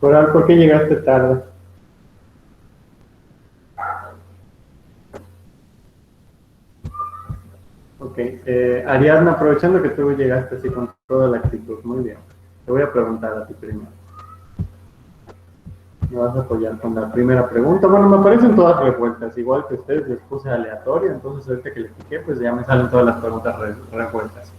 ¿Por qué llegaste tarde? Ok, Ariadna, aprovechando que tú llegaste así con toda la actitud, muy bien. Te voy a preguntar a ti primero. Me vas a apoyar con la primera pregunta. Bueno, me aparecen todas revueltas, igual que ustedes les puse aleatoria, entonces ahorita que les piqué, pues ya me salen todas las preguntas revueltas.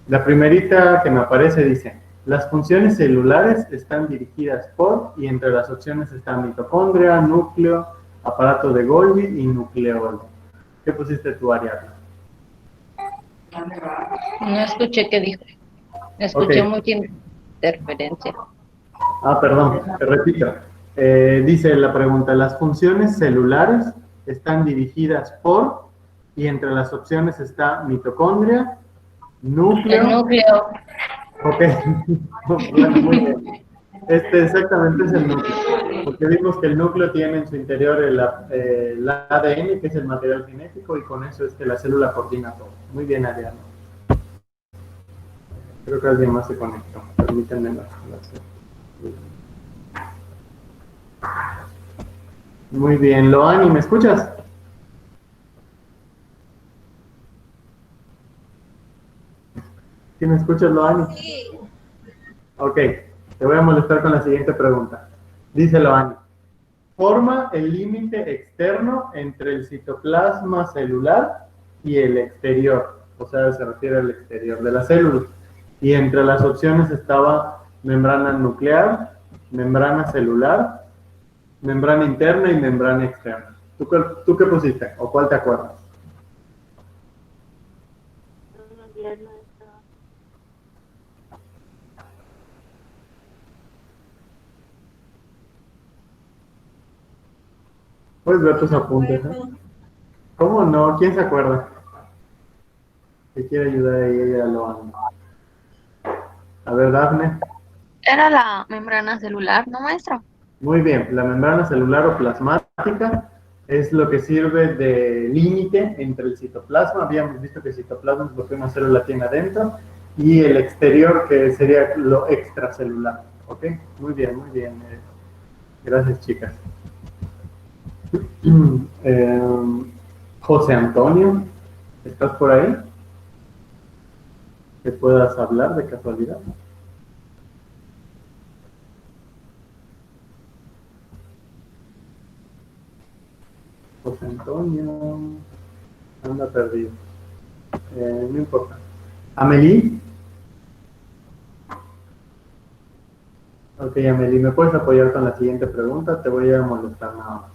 La primerita que me aparece dice, las funciones celulares están dirigidas por, y entre las opciones están mitocondria, núcleo, aparato de Golgi y nucleolo. ¿Qué pusiste tú, Ariadna? No escuché qué dijo. Ok. Escuché mucha interferencia. Perdón, te repito. Dice la pregunta, las funciones celulares están dirigidas por, y entre las opciones está mitocondria, El núcleo. núcleo. Ok, bueno, muy bien. Este exactamente es el núcleo, porque vimos que el núcleo tiene en su interior el ADN, que es el material genético, y con eso es que la célula coordina todo. Muy bien, Ariana. Creo que alguien más se conectó. Permítanme la Muy bien, Loani, ¿me escuchas? ¿Sí me escuchas, Loani? Sí. Ok, te voy a molestar con la siguiente pregunta. Dice Loani, forma el límite externo entre el citoplasma celular y el exterior, o sea, se refiere al exterior de la célula. Y entre las opciones estaba membrana nuclear, membrana celular, membrana interna y membrana externa. ¿Tú qué pusiste? ¿O cuál te acuerdas? Puedes ver tus apuntes, ¿eh? ¿Cómo no? ¿Quién se acuerda? ¿Qué quiere ayudar a ella? A ver, Dafne. Era la membrana celular, ¿no, maestro? Muy bien, la membrana celular o plasmática es lo que sirve de límite entre el citoplasma. Habíamos visto que el citoplasma es lo que una célula tiene adentro y el exterior, que sería lo extracelular. ¿Ok? Muy bien, muy bien. Gracias, chicas. Eh, José Antonio, ¿estás por ahí? ¿Que puedas hablar de casualidad? José Antonio anda perdido. No importa. Amelie. Ok, Amelie, ¿me puedes apoyar con la siguiente pregunta? Te voy a molestar nada más.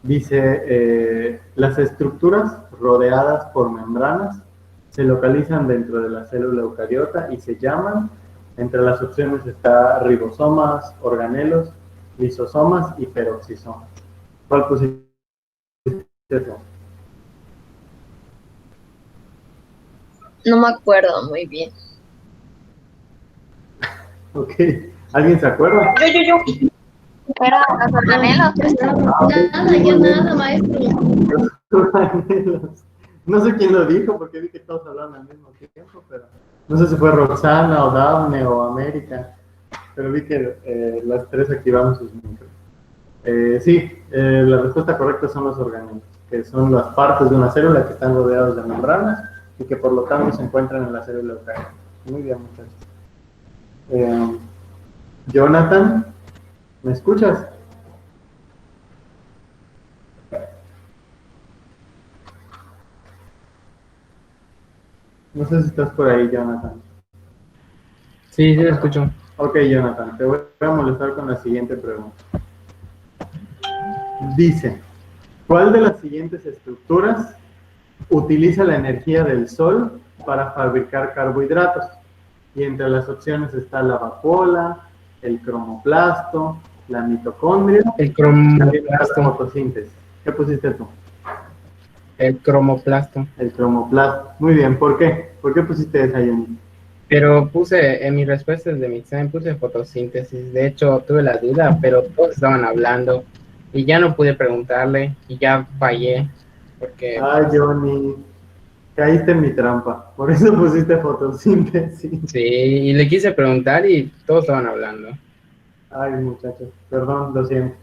Dice, las estructuras rodeadas por membranas se localizan dentro de la célula eucariota y se llaman, entre las opciones está ribosomas, organelos, lisosomas y peroxisomas. ¿Cuál pusiste? No me acuerdo muy bien. Ok, ¿alguien se acuerda? Yo. Era los organelos, maestro. Nada, yo nada, maestro. No sé quién lo dijo, porque vi que todos hablaban al mismo tiempo, pero no sé si fue Roxana o Daphne o América, pero vi que las tres activaron sus micros. Sí, la respuesta correcta son los organelos, que son las partes de una célula que están rodeados de membranas y que por lo tanto se encuentran en la célula eucariota. Muy bien, muchachos. Jonathan, ¿me escuchas? No sé si estás por ahí, Jonathan. Sí, sí, lo escucho. Ok, Jonathan, te voy a molestar con la siguiente pregunta. Dice, ¿cuál de las siguientes estructuras utiliza la energía del sol para fabricar carbohidratos? Y entre las opciones está la vacuola, el cromoplasto, la mitocondria, El la cromoplasto. fotosíntesis. ¿Qué pusiste tú? El cromoplasto. El cromoplasto. Muy bien, ¿por qué? ¿Por qué pusiste esa, Jonathan? Pero puse, en mis respuestas de mi examen puse fotosíntesis. De hecho, tuve la duda, pero todos estaban hablando y ya no pude preguntarle y ya fallé porque Ay, Johnny, caíste en mi trampa. Por eso pusiste fotosíntesis. sí, y le quise preguntar y todos estaban hablando. Ay, muchachos, perdón, lo siento.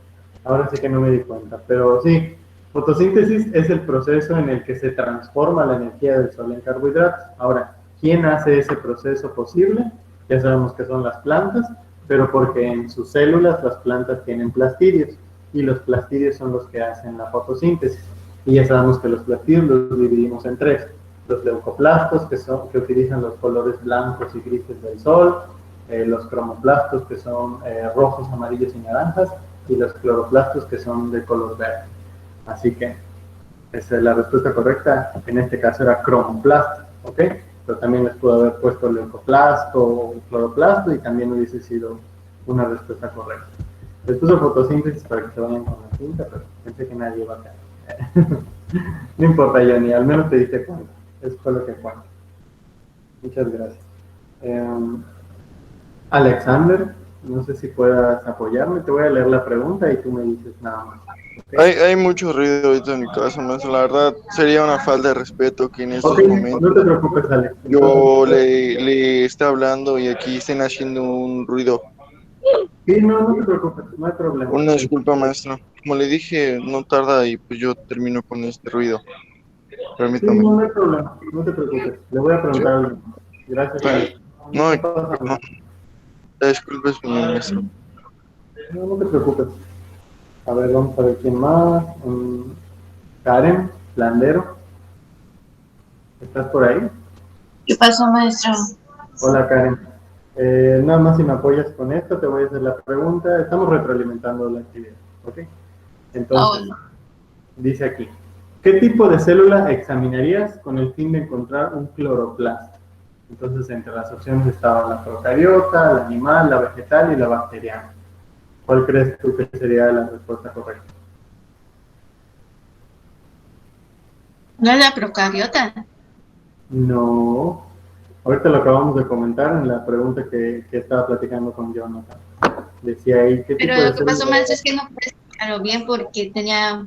Ahora sí que no me di cuenta. Pero sí, fotosíntesis es el proceso en el que se transforma la energía del sol en carbohidratos. Ahora, ¿quién hace ese proceso posible? Ya sabemos que son las plantas, pero porque en sus células las plantas tienen plastidios y los plastidios son los que hacen la fotosíntesis. Y ya sabemos que los plastidios los dividimos en tres. Los leucoplastos, que utilizan los colores blancos y grises del sol, los cromoplastos, que son rojos, amarillos y naranjas, y los cloroplastos, que son de color verde. Así que esa es la respuesta correcta. En este caso era cromoplasto, ¿ok? Pero también les puedo haber puesto leucoplasto o cloroplasto y también hubiese sido una respuesta correcta. Les puse fotosíntesis para que se vayan con la cinta, pero pensé que nadie iba a caer. No importa, Johnny, al menos te diste cuenta. Eso fue lo que cuenta. Muchas gracias. Alexander, no sé si puedas apoyarme. Te voy a leer la pregunta y tú me dices nada más. ¿Okay? Hay mucho ruido ahorita en mi casa, maestro. La verdad, sería una falta de respeto que en estos Ok, momentos no te preocupes, Alex. yo le esté hablando y aquí estén haciendo un ruido. Sí, no te preocupes, no hay problema. Una disculpa, maestro. Como le dije, no tarda y pues yo termino con este ruido. Sí, Permítame. no hay problema, no te preocupes. Le voy a preguntar algo. Gracias, Alex. No, No pasa nada. disculpe, señor maestro. No te preocupes. A ver, vamos a ver quién más. Karen, Landero. ¿Estás por ahí? ¿Qué pasó, maestro? Hola, Karen. Nada más si me apoyas con esto, te voy a hacer la pregunta. Estamos retroalimentando la actividad, ¿ok? Entonces, dice aquí, ¿qué tipo de célula examinarías con el fin de encontrar un cloroplasto? Entonces, entre las opciones estaban la procariota, la animal, la vegetal y la bacteriana. ¿Cuál crees tú que sería la respuesta correcta? ¿No es la procariota? No. Ahorita lo acabamos de comentar en la pregunta que estaba platicando con Jonathan. Decía ahí, ¿qué tipo Pero de lo que pasó, célula? maestro, es que no pude escucharlo bien porque tenía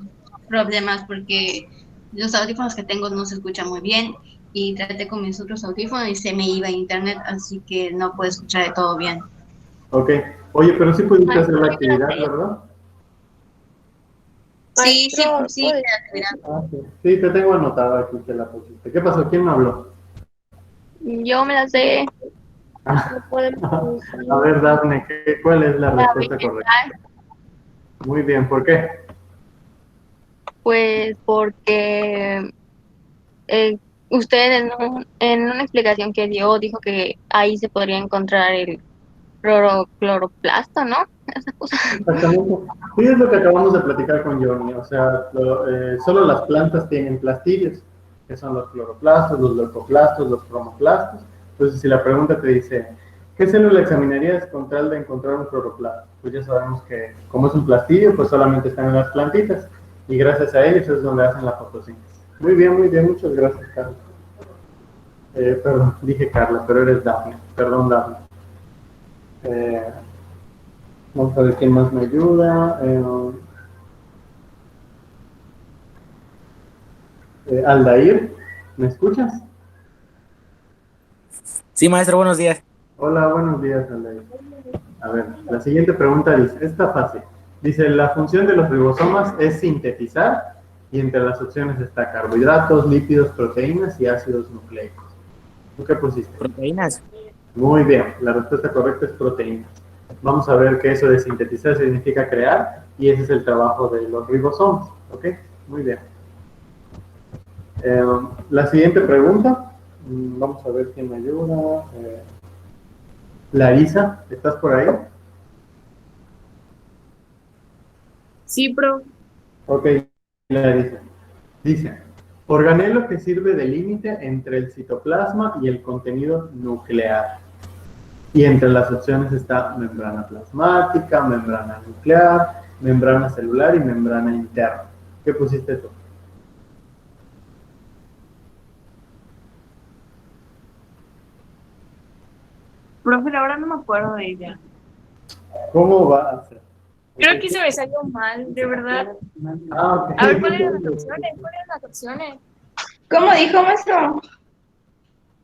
problemas, porque los audífonos que tengo no se escuchan muy bien y traté con mis otros audífonos y se me iba a internet, así que no puedo escuchar de todo bien. Ok. Oye, pero sí pudiste hacer la Maestro, actividad, ¿verdad? sí, Maestro, sí, ¿puede- Ah, sí. Sí, te tengo anotado aquí que la pusiste. ¿Qué pasó? ¿Quién me habló? yo me la sé. No podemos A ver, Dafne, ¿cuál es la la respuesta correcta? vegetal, Muy bien, ¿por qué? pues porque eh, usted en una explicación que dio dijo que ahí se podría encontrar el cloroplasto, ¿no? Esa cosa. Exactamente. Sí, es lo que acabamos de platicar con Johnny. O sea, solo las plantas tienen plastidios, que son los cloroplastos, los leucoplastos, los cromoplastos. Entonces, si la pregunta te dice, ¿qué célula examinarías con tal de encontrar un cloroplasto? Pues ya sabemos que, como es un plastidio, pues solamente están en las plantitas. Y gracias a ellos es donde hacen la fotosíntesis. Muy bien, muchas gracias, Carlos. Perdón, dije Carla, pero eres Dafne. Perdón, Dafne. Eh, Vamos a ver quién más me ayuda. Aldair, ¿me escuchas? Sí, maestro, buenos días. Hola, buenos días, Aldair. A ver, la siguiente pregunta dice, está fácil. Dice, la función de los ribosomas es sintetizar y entre las opciones está carbohidratos, lípidos, proteínas y ácidos nucleicos. ¿Tú qué pusiste? Proteínas. Muy bien, la respuesta correcta es proteínas. Vamos a ver que eso de sintetizar significa crear y ese es el trabajo de los ribosomas, ¿ok? Muy bien. La siguiente pregunta, vamos a ver quién me ayuda. Larisa, ¿estás por ahí? Sí, pro. Ok, Larisa. Dice, organelo que sirve de límite entre el citoplasma y el contenido nuclear. Y entre las opciones está membrana plasmática, membrana nuclear, membrana celular y membrana interna. ¿Qué pusiste tú? Profe, ahora no me acuerdo de ella. ¿Cómo va a ser? Creo que se me salió mal, de verdad. Ah, ok. A ver, ¿cuáles eran las opciones? ¿Cuáles eran las opciones? ¿Cómo dijo, maestro?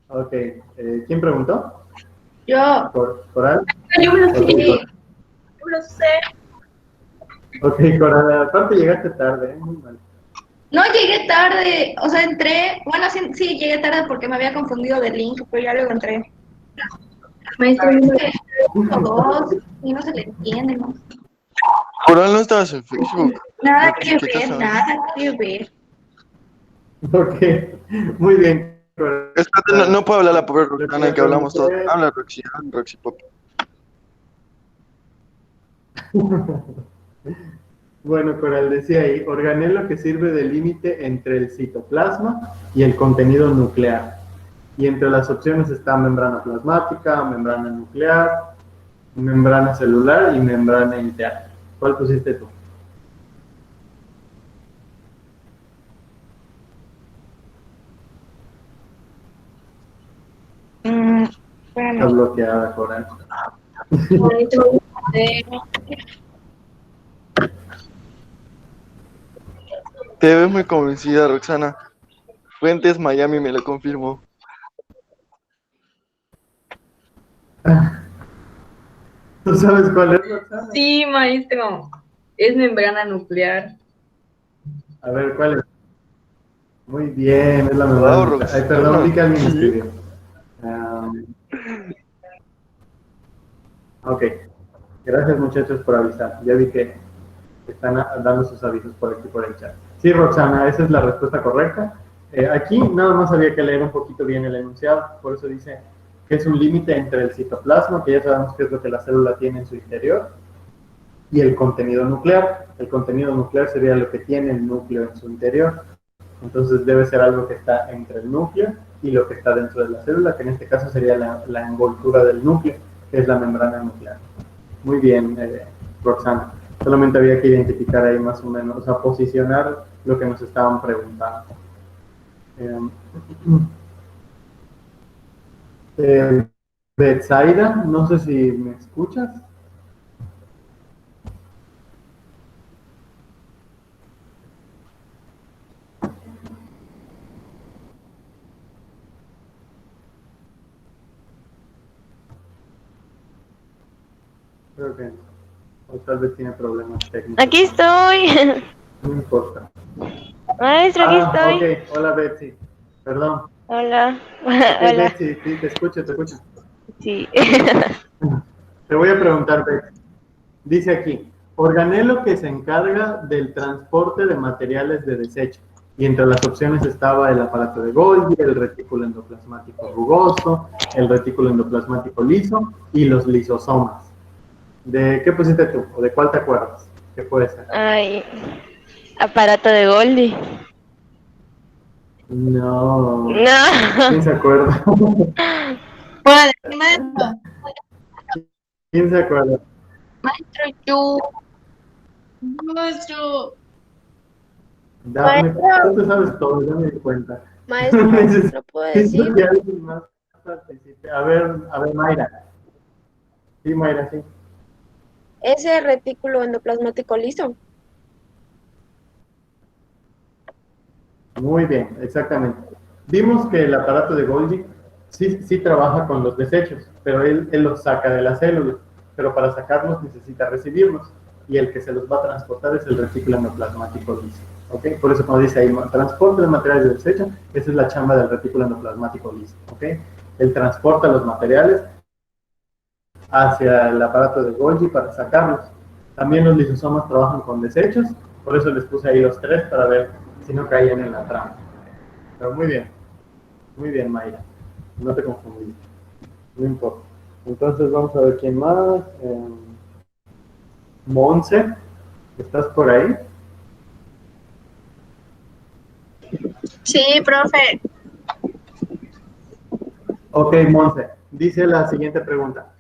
Ok, ¿quién preguntó? Yo. ¿Coral? Yo me la Ok, sé. lo sé. Ok, Coral, aparte llegaste tarde, muy mal. No llegué tarde, o sea, entré, bueno, sí, sí, llegué tarde porque me había confundido de link, pero ya luego entré. Maestro, dos, y no se le entiende, ¿no? Coral, no estabas en Facebook. Nada ¿Qué que estás ver, hablando? nada que ver. Ok, muy bien, Coral. Espérate, no puedo hablar la pobre Lo que Roxana le que hablamos todos. pregunté- Habla Roxy, Roxy Pop. Bueno, Coral decía ahí, organelo que sirve de límite entre el citoplasma y el contenido nuclear. Y entre las opciones está membrana plasmática, membrana nuclear, membrana celular y membrana interna. ¿Cuál pusiste tú? Está Espérame. bloqueada, Coral. Maestro, Te ves muy convencida, Roxana. Fuentes Miami me lo confirmó. ¿Tú sabes cuál es, Roxana? Sí, maestro. Es membrana nuclear. A ver, ¿cuál es? Muy bien, es la Wow, membrana. Ay, Roxana. perdón, vi que alguien Sí. escribió. Um, ok, gracias muchachos por avisar. Ya vi que están dando sus avisos por aquí por el chat. Sí, Roxana, esa es la respuesta correcta. Aquí nada más había que leer un poquito bien el enunciado, por eso dice que es un límite entre el citoplasma, que ya sabemos que es lo que la célula tiene en su interior, y el contenido nuclear. El contenido nuclear sería lo que tiene el núcleo en su interior. Entonces debe ser algo que está entre el núcleo y lo que está dentro de la célula, que en este caso sería la envoltura del núcleo, que es la membrana nuclear. Muy bien, Roxana. Solamente había que identificar ahí más o menos, o sea, posicionar lo que nos estaban preguntando. Betsaida, no sé si me escuchas. Creo que no. O tal vez tiene problemas técnicos. Aquí estoy. No importa. Maestro, aquí estoy. Ok. Hola, Betsy. Perdón. Hola. Ok, Hola. Betsy, sí, te escucho, te escucho. Sí. Te voy a preguntar, Betsy. Dice aquí, organelo que se encarga del transporte de materiales de desecho. Y entre las opciones estaba el aparato de Golgi, el retículo endoplasmático rugoso, el retículo endoplasmático liso y los lisosomas. ¿De qué pusiste tú? ¿O de cuál te acuerdas? ¿Qué puede ser? Ay, aparato de Goldie. No. No. ¿Quién se acuerda? Bueno, maestro. ¿Quién se acuerda? Maestro, yo. Maestro. Dafne, Maestro. tú te sabes todo, ya me di cuenta. Maestro, ¿lo puedo Necesito decir? que alguien más participe. A ver, Mayra. Sí, Mayra, sí. Ese retículo endoplasmático liso. Muy bien, exactamente. Vimos que el aparato de Golgi sí trabaja con los desechos, pero él los saca de las células, pero para sacarlos necesita recibirlos, y el que se los va a transportar es el retículo endoplasmático liso. ¿Okay? Por eso cuando dice ahí, transporte de materiales de desecho, esa es la chamba del retículo endoplasmático liso. ¿Okay? Él transporta los materiales hacia el aparato de Golgi para sacarlos. También los lisosomas trabajan con desechos, por eso les puse ahí los tres para ver si no caían en la trampa. Pero muy bien, Mayra. No te confundiste. No importa. Entonces vamos a ver quién más. Monse, ¿estás por ahí? Sí, profe. Ok, Monse. Dice la siguiente pregunta.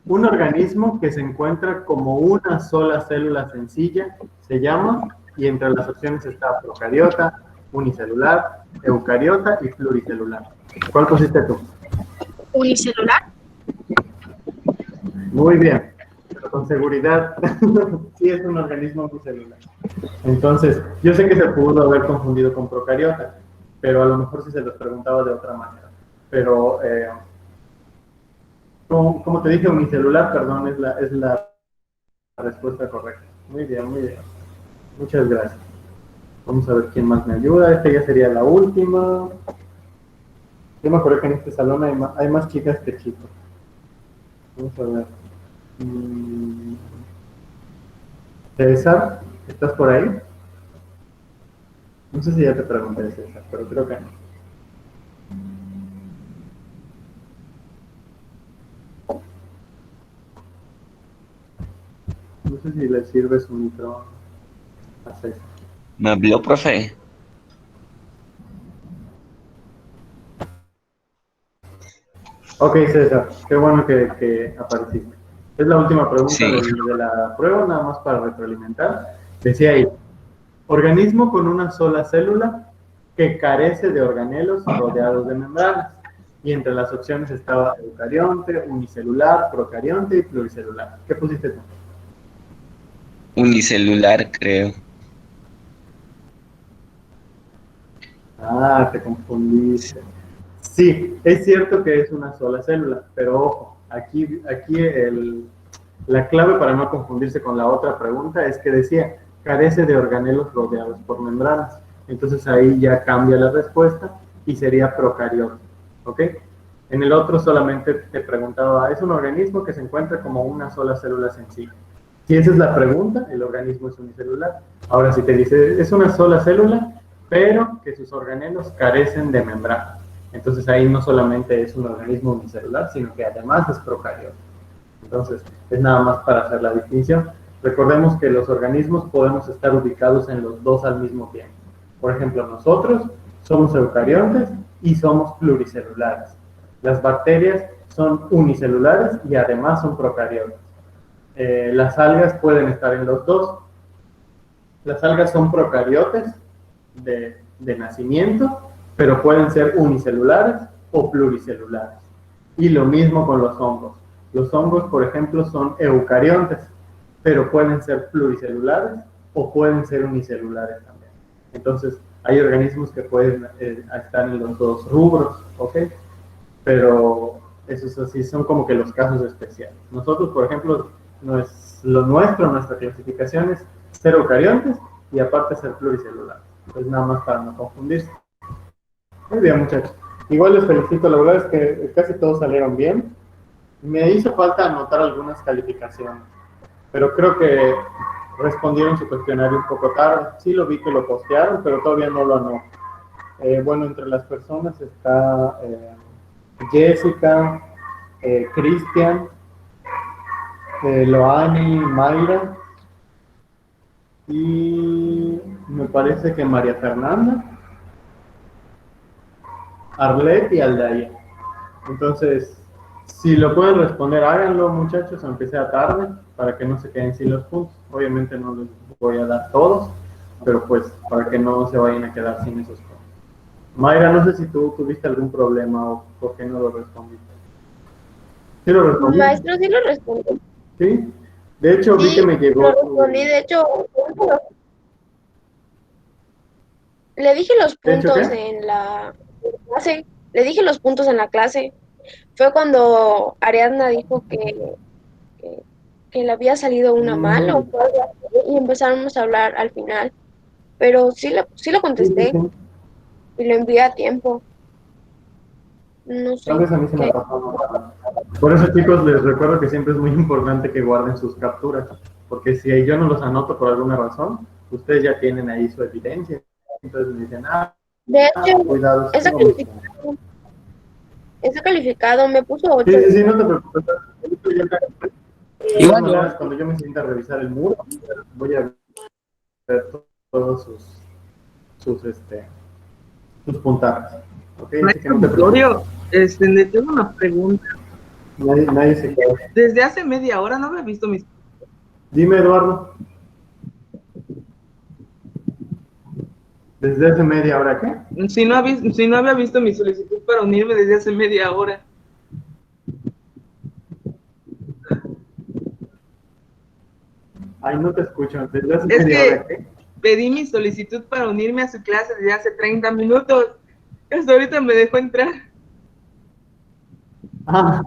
Un organismo que se encuentra como una sola célula sencilla se llama, y entre las opciones está procariota, unicelular, eucariota y pluricelular. ¿Cuál pusiste tú? Unicelular. Muy bien, pero con seguridad sí es un organismo unicelular. Entonces, yo sé que se pudo haber confundido con procariota, pero a lo mejor sí se los preguntaba de otra manera. Pero, como te dije, unicelular, perdón, es la respuesta correcta. Muy bien, muy bien. Muchas gracias. Vamos a ver quién más me ayuda. Esta ya sería la última. Yo me acuerdo que en este salón hay más chicas que chicos. Vamos a ver. César, ¿estás por ahí? No sé si ya te pregunté, César, pero creo que no. No sé si le sirve su micro a César. ¿Me habló, profe? Ok, César, qué bueno que apareciste. Es la última pregunta Sí. de la prueba, nada más para retroalimentar. Decía ahí, organismo con una sola célula que carece de organelos rodeados de membranas. Y entre las opciones estaba eucarionte, unicelular, procarionte y pluricelular. ¿Qué pusiste tú? Unicelular, creo. Ah, te confundiste. Sí, es cierto que es una sola célula, pero ojo, aquí la clave para no confundirse con la otra pregunta es que decía, carece de organelos rodeados por membranas. Entonces ahí ya cambia la respuesta y sería procariote, ¿ok? En el otro solamente te preguntaba, ¿es un organismo que se encuentra como una sola célula sencilla? Si esa es la pregunta, el organismo es unicelular. Ahora si te dice, es una sola célula, pero que sus organelos carecen de membrana. Entonces ahí no solamente es un organismo unicelular, sino que además es procariote. Entonces es nada más para hacer la distinción. Recordemos que los organismos podemos estar ubicados en los dos al mismo tiempo. Por ejemplo, nosotros somos eucariontes y somos pluricelulares. Las bacterias son unicelulares y además son procariotes. Las algas pueden estar en los dos. Las algas son procariotes de nacimiento, pero pueden ser unicelulares o pluricelulares. Y lo mismo con los hongos. Los hongos, por ejemplo, son eucariontes, pero pueden ser pluricelulares o pueden ser unicelulares también. Entonces, hay organismos que pueden estar en los dos rubros, ¿ok? Pero esos así son como que los casos especiales. Nosotros, por ejemplo, nuestra clasificación es ser eucariontes y aparte ser pluricelulares. Entonces, nada más para no confundirse. Muy bien, muchachos. Igual les felicito, la verdad es que casi todos salieron bien. Me hizo falta anotar algunas calificaciones, pero creo que respondieron su cuestionario un poco tarde. Sí lo vi que lo postearon, pero todavía no lo anoto. Bueno, entre las personas está Jessica, Cristian, Loani, Mayra y me parece que María Fernanda, Arlet y Aldaya. Entonces, si lo pueden responder, háganlo, muchachos, aunque sea tarde, para que no se queden sin los puntos. Obviamente no les voy a dar todos, pero pues para que no se vayan a quedar sin esos puntos. Mayra, no sé si tú tuviste algún problema o por qué no lo respondiste. ¿Sí lo respondí? Maestro, sí lo respondí. ¿Sí? De hecho, vi que me llegó. Lo respondí, de hecho, le dije los puntos en la clase. Le dije los puntos en la clase. Fue cuando Ariadna dijo que le había salido una mal o algo así, y empezamos a hablar al final. Pero sí lo contesté y lo envié a tiempo. No sé. Tal vez a mí se me pasó. Por eso, chicos, les recuerdo que siempre es muy importante que guarden sus capturas, porque si yo no los anoto por alguna razón, ustedes ya tienen ahí su evidencia. Entonces me dicen, de hecho, cuidado. Ese calificado me puso 8. Sí, no te preocupes. Igual, cuando yo me sienta a revisar el muro, voy a ver todos sus puntajes. ¿Okay? Así que no te Glorio, le tengo una pregunta. Nadie se queda. Desde hace media hora no había visto mis... Dime, Eduardo. ¿Desde hace media hora qué? Si no había visto mi solicitud para unirme desde hace media hora. Ay, no te escucho. ¿Desde hace media hora qué? Pedí mi solicitud para unirme a su clase desde hace 30 minutos. Hasta ahorita me dejó entrar. Ah.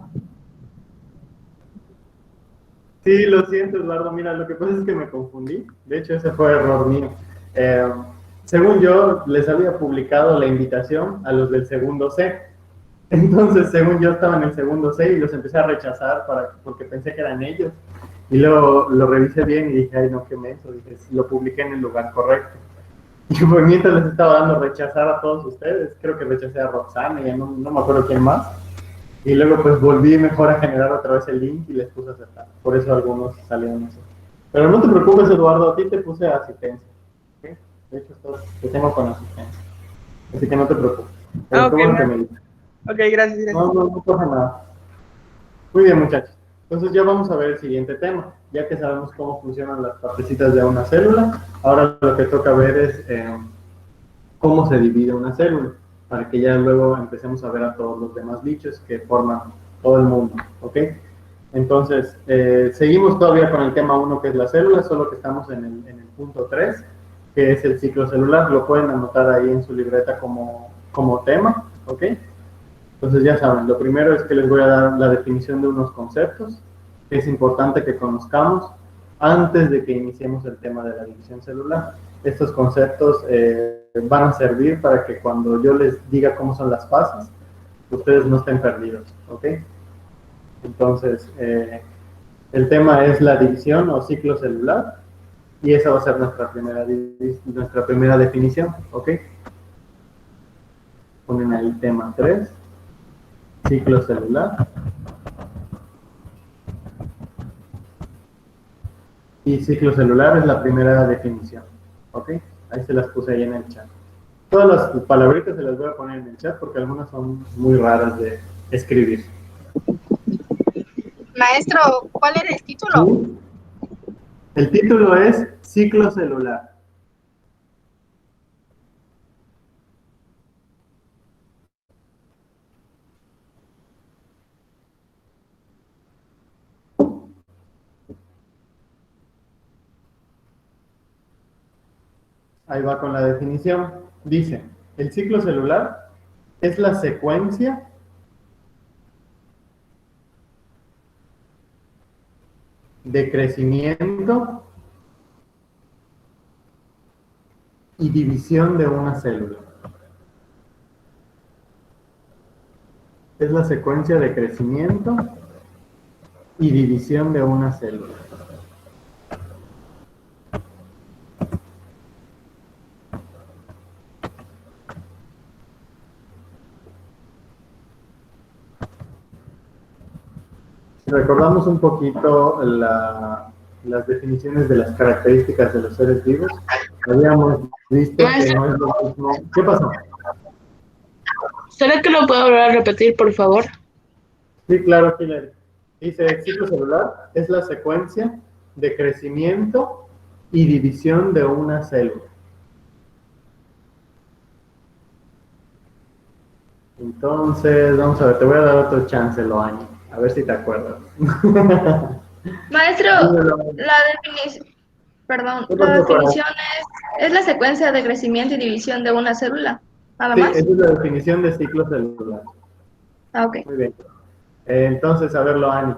Sí, lo siento, Eduardo. Mira, lo que pasa es que me confundí. De hecho, ese fue error mío. Eh, Según yo, les había publicado la invitación a los del segundo C. Entonces, según yo, estaba en el segundo C y los empecé a rechazar porque pensé que eran ellos. Y luego lo revisé bien y dije, ay, no, qué menso. Dije, lo publiqué en el lugar correcto. Y pues mientras les estaba dando rechazar a todos ustedes, creo que rechacé a Roxana y no me acuerdo quién más. Y luego pues volví mejor a generar otra vez el link y les puse a aceptar. Por eso algunos salieron así. Pero no te preocupes, Eduardo, a ti te puse asistencia. ¿Okay? De hecho, te tengo con asistencia. Así que no te preocupes. Pero Ok, qué bueno que me dices. ok, gracias. No pasa nada. Muy bien, muchachos. Entonces ya vamos a ver el siguiente tema. Ya que sabemos cómo funcionan las partecitas de una célula, ahora lo que toca ver es cómo se divide una célula, para que ya luego empecemos a ver a todos los demás bichos que forman todo el mundo, ¿ok? Entonces, seguimos todavía con el tema 1, que es la célula, solo que estamos en el punto 3, que es el ciclo celular. Lo pueden anotar ahí en su libreta como tema, ¿ok? Entonces ya saben, lo primero es que les voy a dar la definición de unos conceptos que es importante que conozcamos antes de que iniciemos el tema de la división celular. Estos conceptos van a servir para que cuando yo les diga cómo son las fases, ustedes no estén perdidos, ¿ok? Entonces, el tema es la división o ciclo celular y esa va a ser nuestra primera definición, ¿ok? Ponen ahí tema 3. Ciclo celular. Y ciclo celular es la primera definición. ¿Ok? Ahí se las puse ahí en el chat. Todas las palabritas se las voy a poner en el chat porque algunas son muy raras de escribir. Maestro, ¿cuál era el título? ¿Sí? El título es ciclo celular. Ahí va con la definición. Dice, el ciclo celular es la secuencia de crecimiento y división de una célula. Es la secuencia de crecimiento y división de una célula. Recordamos un poquito las definiciones de las características de los seres vivos. Habíamos visto que no es lo mismo. ¿Qué pasó? ¿Será que lo puedo volver a repetir, por favor? Sí, claro, Hilary. Dice, el ciclo celular es la secuencia de crecimiento y división de una célula. Entonces, vamos a ver, te voy a dar otro chance, Loaño. A ver si te acuerdas. Maestro, la definición es la secuencia de crecimiento y división de una célula. Nada Sí, más. esa es la definición de ciclo celular. Ah, ok. Muy bien. Entonces, a ver, Loani,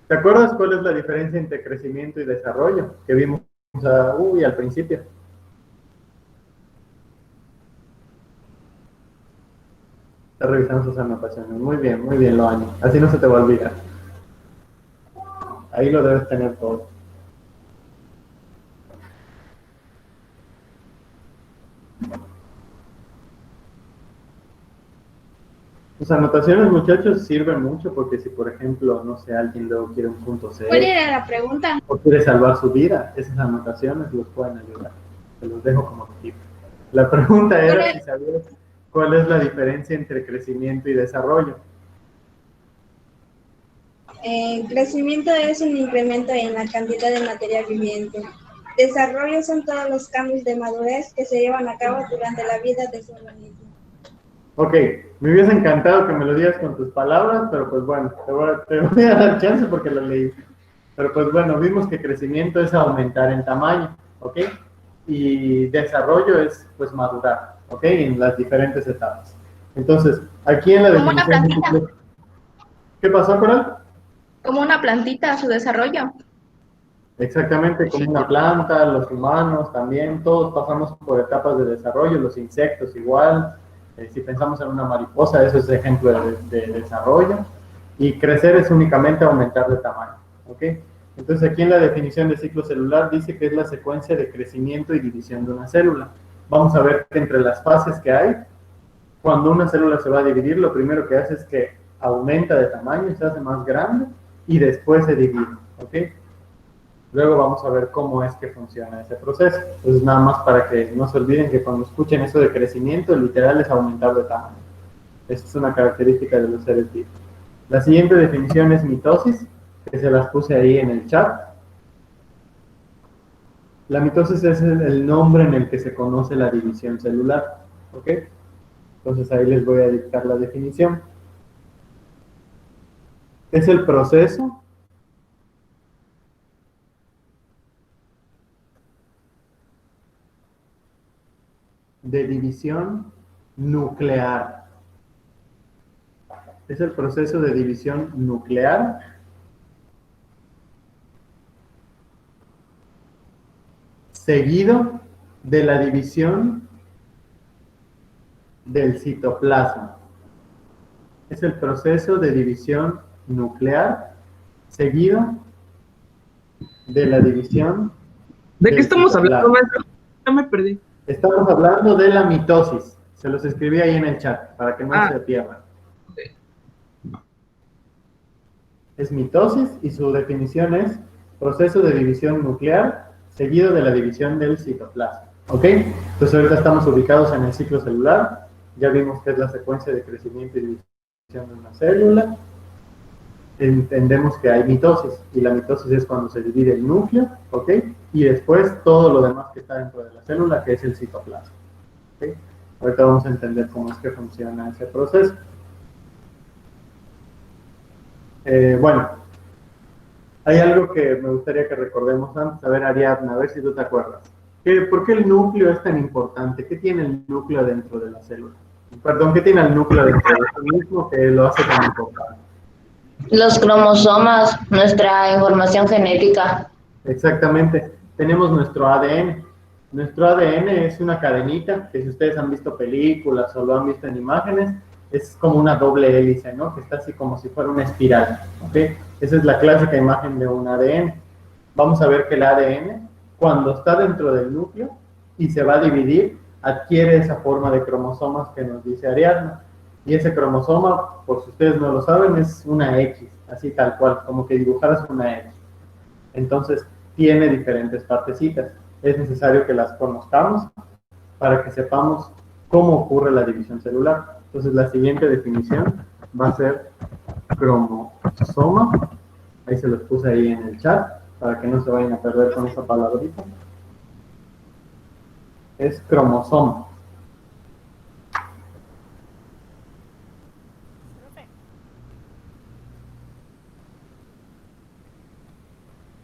¿te acuerdas cuál es la diferencia entre crecimiento y desarrollo? Que vimos al principio. Está revisando sus anotaciones. Muy bien, Loani. Así no se te va a olvidar. Ahí lo debes tener todo. Sus anotaciones, muchachos, sirven mucho porque si, por ejemplo, no sé, alguien luego quiere un punto C ¿Cuál era la pregunta? o quiere salvar su vida, esas anotaciones los pueden ayudar. Se los dejo como tip. La pregunta era si sabías cuál es la diferencia entre crecimiento y desarrollo. Crecimiento es un incremento en la cantidad de material viviente. Desarrollo son todos los cambios de madurez que se llevan a cabo durante la vida de su organismo. Ok, me hubiese encantado que me lo digas con tus palabras, pero pues bueno, te voy a dar chance porque lo leí. Pero pues bueno, vimos que crecimiento es aumentar en tamaño, ¿ok? Y desarrollo es pues madurar, ¿ok? En las diferentes etapas. Entonces, aquí en la definición... Como una plantita. ¿Qué pasó, Coral? Como una plantita, su desarrollo. Exactamente, como una planta, los humanos también, todos pasamos por etapas de desarrollo, los insectos igual. Si pensamos en una mariposa, eso es ejemplo de desarrollo. Y crecer es únicamente aumentar de tamaño, ¿ok? Entonces aquí en la definición de ciclo celular dice que es la secuencia de crecimiento y división de una célula. Vamos a ver que entre las fases que hay, cuando una célula se va a dividir, lo primero que hace es que aumenta de tamaño, se hace más grande y después se divide, ¿ok? Luego vamos a ver cómo es que funciona ese proceso. Entonces nada más para que no se olviden que cuando escuchen eso de crecimiento, literal es aumentar de tamaño. Esa es una característica de los seres vivos. La siguiente definición es mitosis, que se las puse ahí en el chat. La mitosis es el nombre en el que se conoce la división celular, ¿ok? Entonces ahí les voy a dictar la definición. Es el proceso de división nuclear. Es el proceso de división nuclear seguido de la división del citoplasma. Es el proceso de división nuclear seguido de la división. ¿De qué estamos hablando, maestro? Ya me perdí. Estamos hablando de la mitosis. Se los escribí ahí en el chat para que no se pierdan. Es mitosis y su definición es proceso de división nuclear seguido de la división del citoplasma. ¿Ok? Entonces ahorita estamos ubicados en el ciclo celular. Ya vimos que es la secuencia de crecimiento y división de una célula. Entendemos que hay mitosis y la mitosis es cuando se divide el núcleo, ¿ok? Y después todo lo demás que está dentro de la célula, que es el citoplasma. ¿Ok? Ahorita vamos a entender cómo es que funciona ese proceso. Bueno, hay algo que me gustaría que recordemos antes. A ver, Ariadna, a ver si tú te acuerdas. ¿Por qué el núcleo es tan importante? ¿Qué tiene el núcleo dentro de la célula? Perdón, ¿qué tiene el núcleo dentro de sí mismo que lo hace tan importante? Los cromosomas, nuestra información genética. Exactamente. Tenemos nuestro ADN. Nuestro ADN es una cadenita que si ustedes han visto películas o lo han visto en imágenes, es como una doble hélice, ¿no? Que está así como si fuera una espiral, ¿ok? Esa es la clásica imagen de un ADN. Vamos a ver que el ADN, cuando está dentro del núcleo y se va a dividir, adquiere esa forma de cromosomas que nos dice Ariadna. Y ese cromosoma, por si ustedes no lo saben, es una X, así tal cual, como que dibujaras una X. Entonces, tiene diferentes partecitas. Es necesario que las conozcamos para que sepamos cómo ocurre la división celular. Entonces, la siguiente definición va a ser cromosoma. Ahí se los puse ahí en el chat, para que no se vayan a perder con esa palabrita. Es cromosoma.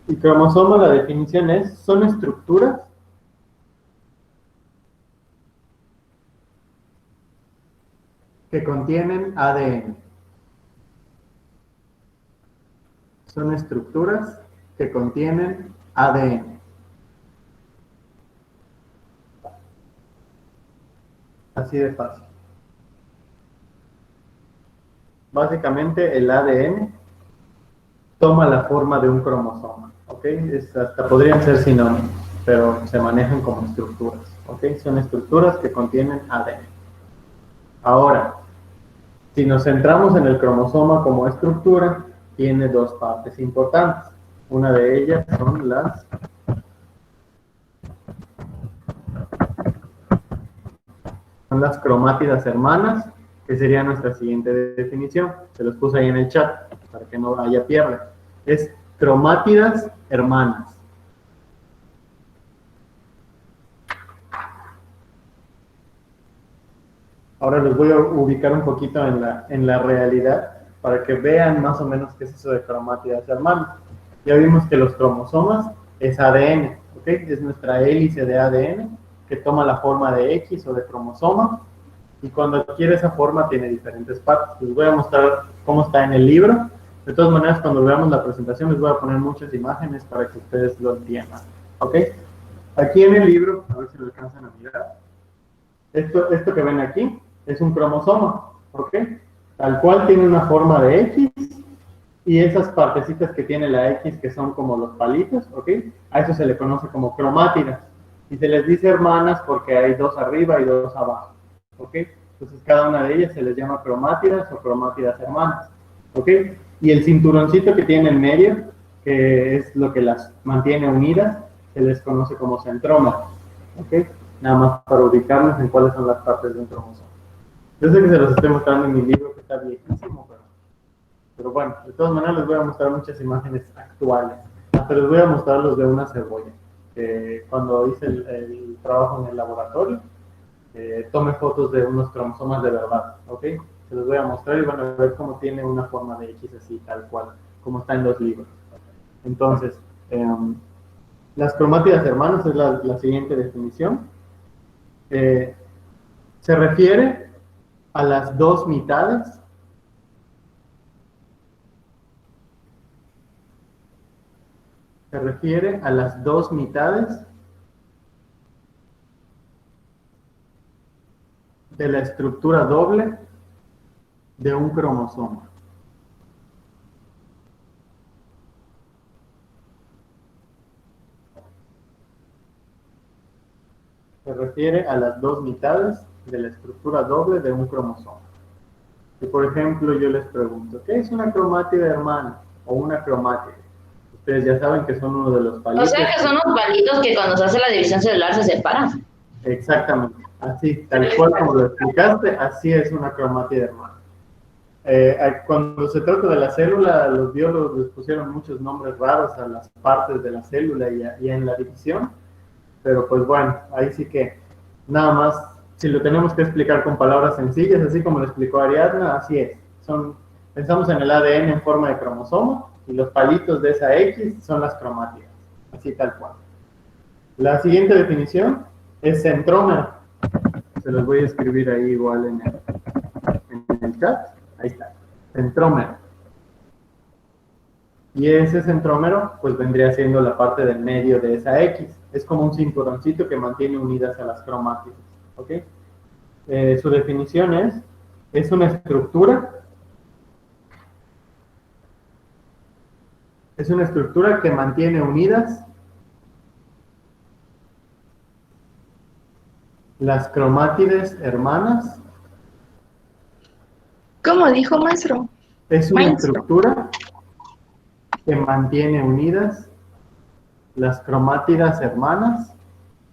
Y cromosoma, la definición es, son estructuras que contienen ADN. Son estructuras que contienen ADN. Así de fácil. Básicamente el ADN toma la forma de un cromosoma. ¿Ok? Hasta podrían ser sinónimos, pero se manejan como estructuras. ¿Ok? Son estructuras que contienen ADN. Ahora, si nos centramos en el cromosoma como estructura, tiene dos partes importantes. Una de ellas son las cromátidas hermanas, que sería nuestra siguiente definición. Se los puse ahí en el chat, para que no haya pierde. Es cromátidas hermanas. Ahora los voy a ubicar un poquito en la realidad para que vean más o menos qué es eso de cromátidas hermanas. Ya vimos que los cromosomas es ADN, ¿ok? Es nuestra hélice de ADN que toma la forma de X o de cromosoma y cuando adquiere esa forma tiene diferentes partes. Les voy a mostrar cómo está en el libro De todas maneras, cuando veamos la presentación les voy a poner muchas imágenes para que ustedes lo entiendan. ¿Ok? Aquí en el libro, a ver si lo alcanzan a mirar, esto que ven aquí es un cromosoma. ¿Ok? Tal cual tiene una forma de X y esas partecitas que tiene la X que son como los palitos, ¿ok? A eso se le conoce como cromátidas. Y se les dice hermanas porque hay dos arriba y dos abajo, ¿ok? Entonces cada una de ellas se les llama cromátidas o cromátidas hermanas, ¿ok? Y el cinturoncito que tiene en medio, que es lo que las mantiene unidas, se les conoce como centrómero, ¿ok? Nada más para ubicarnos en cuáles son las partes de un cromosoma. Yo sé que se los estoy mostrando en mi libro que está viejísimo, pero bueno, de todas maneras les voy a mostrar muchas imágenes actuales. Hasta les voy a mostrar los de una cebolla. Cuando hice el trabajo en el laboratorio, tomé fotos de unos cromosomas de verdad, ¿ok? Se los voy a mostrar y van a ver cómo tiene una forma de X así, tal cual, como está en los libros. Entonces, las cromátidas hermanas es la siguiente definición. Se refiere a las dos mitades de la estructura doble de un cromosoma. Se refiere a las dos mitades de la estructura doble de un cromosoma. Y por ejemplo, yo les pregunto, ¿qué es una cromátida hermana o una cromátide? Ustedes ya saben que son uno de los palitos. O sea que son los palitos que cuando se hace la división celular se separan. Exactamente, así, tal cual como lo explicaste, así es una cromátida hermana. Cuando se trata de la célula, los biólogos les pusieron muchos nombres raros a las partes de la célula y en la división, pero pues bueno, ahí sí que nada más, si lo tenemos que explicar con palabras sencillas, así como lo explicó Ariadna, así es. Pensamos en el ADN en forma de cromosoma y los palitos de esa X son las cromátidas, así tal cual. La siguiente definición es centrómero. Se los voy a escribir ahí igual en el chat. Ahí está, centrómero. Y ese centrómero, pues vendría siendo la parte del medio de esa X. Es como un cinturoncito que mantiene unidas a las cromátidas. ¿Ok? Su definición es una estructura. Es una estructura que mantiene unidas las cromátides hermanas. ¿Cómo dijo, maestro? Es una estructura que mantiene unidas las cromátidas hermanas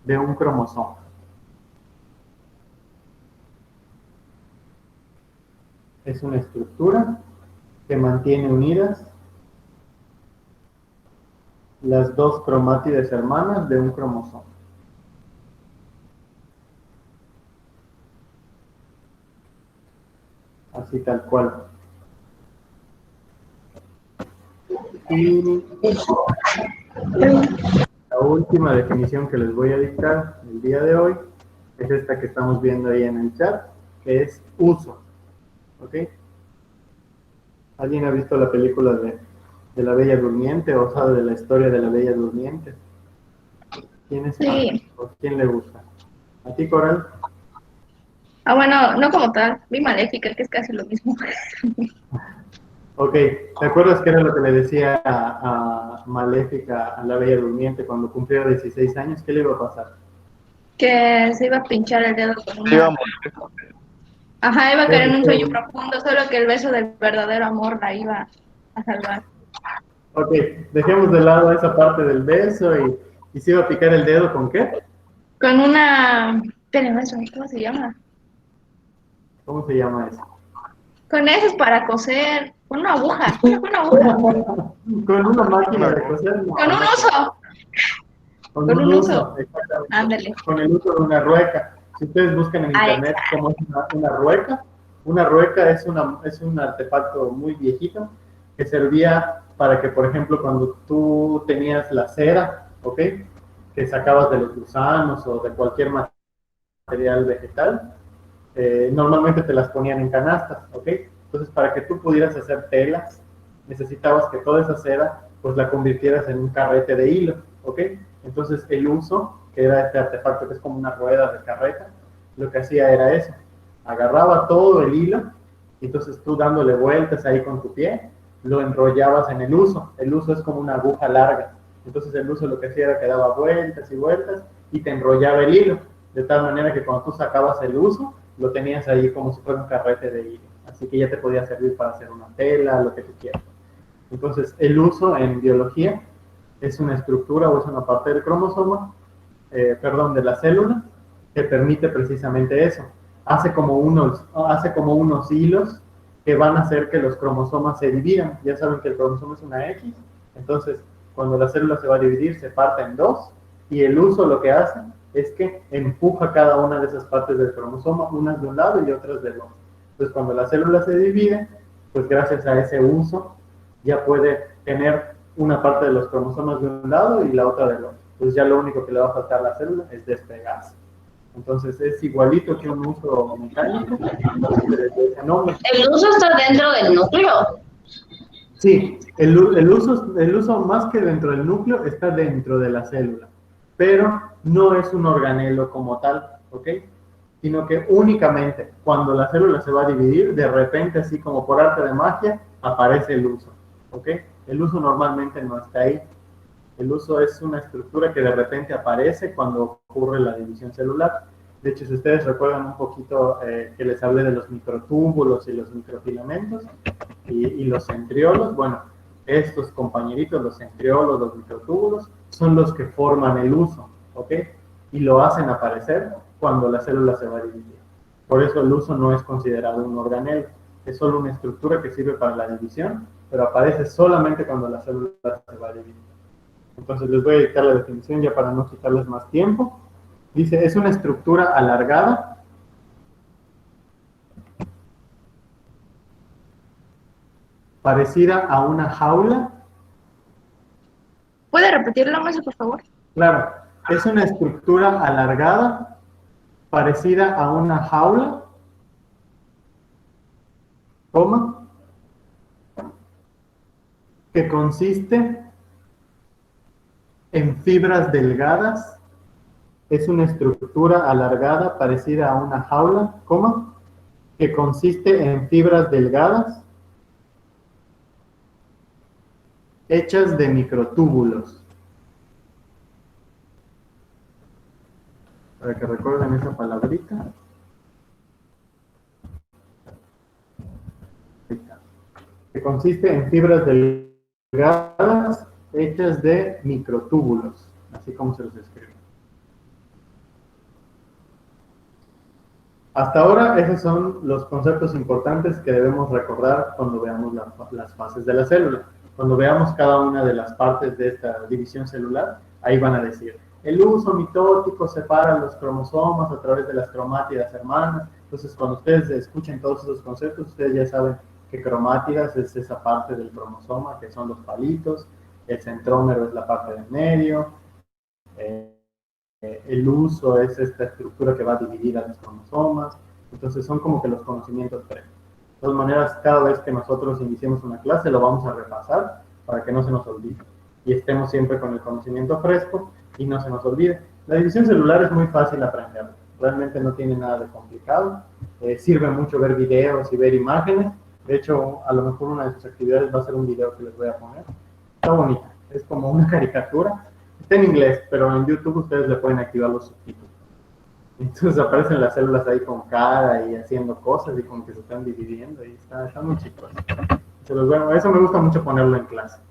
de un cromosoma. Es una estructura que mantiene unidas las dos cromátides hermanas de un cromosoma. Así tal cual. Y la última definición que les voy a dictar el día de hoy es esta que estamos viendo ahí en el chat, que es uso. ¿Ok? ¿Alguien ha visto la película de La Bella Durmiente o sabe de la historia de La Bella Durmiente? ¿Quién es? Sí. ¿O quién le gusta? ¿A ti, Coral? Ah, bueno, no como tal. Vi Maléfica, que es casi lo mismo. Ok, ¿te acuerdas que era lo que le decía a Maléfica a La Bella Durmiente cuando cumpliera 16 años? ¿Qué le iba a pasar? Que se iba a pinchar el dedo con una... Ajá, iba a caer en un sueño profundo, solo que el beso del verdadero amor la iba a salvar. Ok, dejemos de lado esa parte del beso y se iba a picar el dedo ¿con qué? Con una... ¿Cómo se llama? ¿Cómo se llama eso? Con esos para coser, con una aguja, con una aguja. Con una máquina de coser. No. Con un uso. Con un uso, exactamente. Ándale. Con el uso de una rueca. Si ustedes buscan en internet cómo es una rueca es un artefacto muy viejito que servía para que, por ejemplo, cuando tú tenías la cera, ¿ok? Que sacabas de los gusanos o de cualquier material vegetal, normalmente te las ponían en canastas, ¿ok? Entonces, para que tú pudieras hacer telas necesitabas que toda esa seda pues la convirtieras en un carrete de hilo, ¿ok? Entonces el uso, que era este artefacto que es como una rueda de carreta, lo que hacía era eso, agarraba todo el hilo, y entonces tú dándole vueltas ahí con tu pie, lo enrollabas en el uso es como una aguja larga, entonces el uso lo que hacía era que daba vueltas y vueltas, y te enrollaba el hilo, de tal manera que cuando tú sacabas el uso, lo tenías ahí como si fuera un carrete de hilo, así que ya te podía servir para hacer una tela, lo que tú quieras. Entonces, el uso en biología es una estructura o es una parte del cromosoma, de la célula, que permite precisamente eso. Hace como unos hilos que van a hacer que los cromosomas se dividan. Ya saben que el cromosoma es una X, entonces cuando la célula se va a dividir se parte en dos, y el uso lo que hace es que empuja cada una de esas partes del cromosoma, unas de un lado y otras del otro. Entonces cuando la célula se divide, pues gracias a ese uso ya puede tener una parte de los cromosomas de un lado y la otra del otro. Entonces ya lo único que le va a faltar a la célula es despegarse. Entonces es igualito que un uso mecánico. ¿El uso está dentro del núcleo? Sí, el uso más que dentro del núcleo está dentro de la célula, pero no es un organelo como tal, ¿ok? Sino que únicamente cuando la célula se va a dividir, de repente, así como por arte de magia, aparece el uso, ¿ok? El uso normalmente no está ahí. El uso es una estructura que de repente aparece cuando ocurre la división celular. De hecho, si ustedes recuerdan un poquito que les hablé de los microtúbulos y los microfilamentos y los centriolos, bueno, estos compañeritos, los centriolos, los microtúbulos, son los que forman el uso, ¿ok? Y lo hacen aparecer cuando la célula se va a dividir. Por eso el uso no es considerado un organelo, es solo una estructura que sirve para la división, pero aparece solamente cuando la célula se va a dividir. Entonces les voy a dictar la definición ya para no quitarles más tiempo. Dice, es una estructura alargada parecida a una jaula. ¿Puede repetirlo, maestro, por favor? Claro, es una estructura alargada parecida a una jaula, coma, que consiste en fibras delgadas. Es una estructura alargada parecida a una jaula, coma, que consiste en fibras delgadas hechas de microtúbulos. Para que recuerden esa palabrita. Que consiste en fibras delgadas hechas de microtúbulos, así como se los escribe. Hasta ahora, esos son los conceptos importantes que debemos recordar cuando veamos las fases de la célula. Cuando veamos cada una de las partes de esta división celular, ahí van a decir, el uso mitótico separa los cromosomas a través de las cromátidas hermanas. Entonces, cuando ustedes escuchen todos esos conceptos, ustedes ya saben que cromátidas es esa parte del cromosoma, que son los palitos, el centrómero es la parte del medio, el uso es esta estructura que va a dividir a los cromosomas. Entonces son como que los conocimientos previos. De todas maneras, cada vez que nosotros iniciemos una clase lo vamos a repasar para que no se nos olvide y estemos siempre con el conocimiento fresco y no se nos olvide. La división celular es muy fácil aprender, realmente no tiene nada de complicado, sirve mucho ver videos y ver imágenes. De hecho, a lo mejor una de sus actividades va a ser un video que les voy a poner. Está bonita, es como una caricatura. Está en inglés, pero en YouTube ustedes le pueden activar los subtítulos. Entonces aparecen las células ahí con cara y haciendo cosas y como que se están dividiendo y está muy chistoso. Bueno, eso me gusta mucho ponerlo en clase.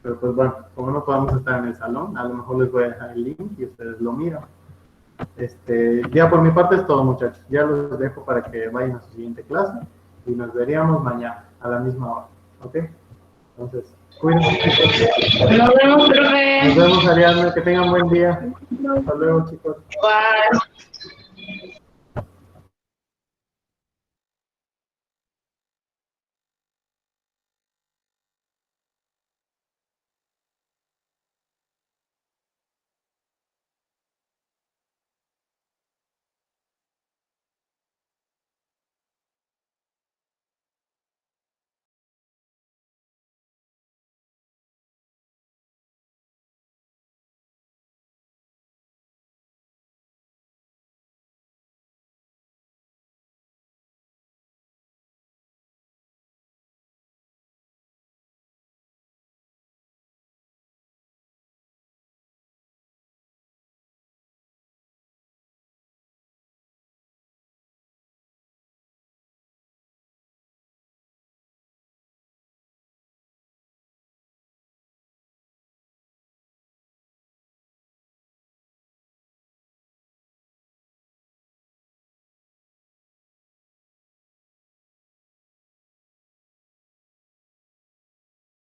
Pero pues bueno, como no podemos estar en el salón, a lo mejor les voy a dejar el link y ustedes lo miran. Ya por mi parte es todo, muchachos. Ya los dejo para que vayan a su siguiente clase y nos veríamos mañana a la misma hora. ¿Ok? Entonces, cuídense. Nos vemos, profe. Nos vemos, Ariadna. Que tengan buen día. Hasta luego, chicos. Bye.